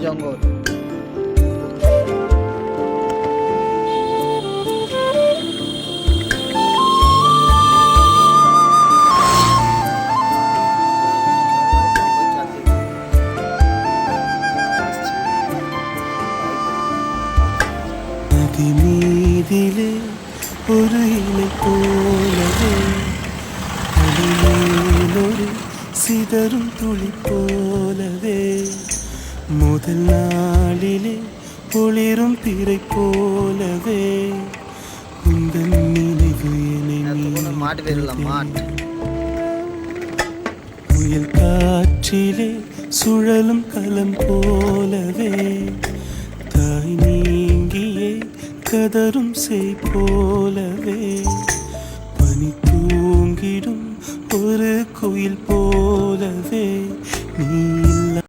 jungle. மீதிலே ஒரு இலை போலவே ஒரு சிதறும் துளி போலவே முதல் நாளிலே ஒளிரும் திரை போலவே உந்தன் நினைவு புயல் காற்றிலே சுழலும் கலம் போலவே தாய் நீங்கியே கதரும் செய் போலவே பனி தூங்கிடும் ஒரு குயில் போலவே நீ